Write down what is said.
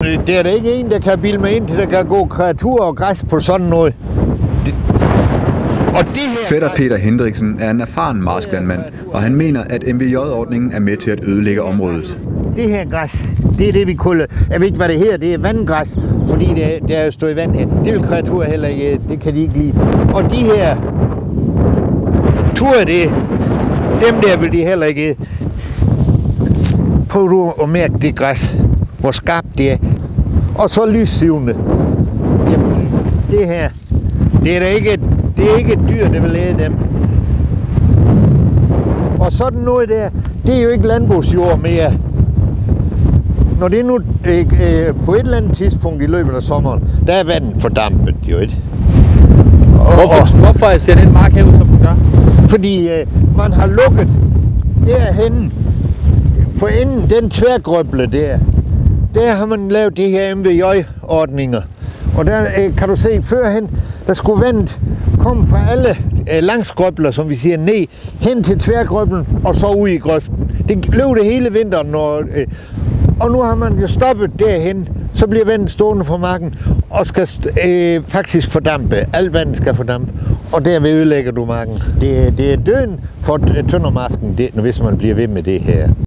Det er der ikke en, der kan bilde mig ind til, der kan gå kreatur og græs på sådan noget. Og det her... Fætter Peter Hendriksen er en erfaren marsklandmand, og han mener, at MVJ-ordningen er med til at ødelægge området. Det her græs, det er det, vi kalder... Jeg ved ikke, hvad det hedder. Det er vandgræs, fordi det er jo stået i vand her. Det vil kreaturer heller ikke. Det kan de ikke lide. Og de her turer, dem der vil de heller ikke. Prøv du at mærke det græs, hvor skarpt det er. Og så lyssivende. Jamen, det her, det er ikke et dyr, der vil æde dem. Og sådan noget der, det er jo ikke landbrugsjord mere. Når det nu på et eller andet tidspunkt i løbet af sommeren, der er vandet fordampet jo ikke. Hvorfor ser den mark herud, som den gør? Fordi man har lukket derhen, for inden den tværgrøble der har man lavet de her MVJ-ordninger. Og der kan du se, førhen, der skulle vandet komme fra alle langsgrøbler, som vi siger, ned, hen til tværgrøblen, og så ud i grøften. Det løb det hele vinteren, og nu har man jo stoppet derhen, så bliver vandet stående fra marken, og skal faktisk fordampe. Alt vandet skal fordampe, og derved ødelægger du marken. Det er døden for tøndermasken, hvis man bliver ved med det her.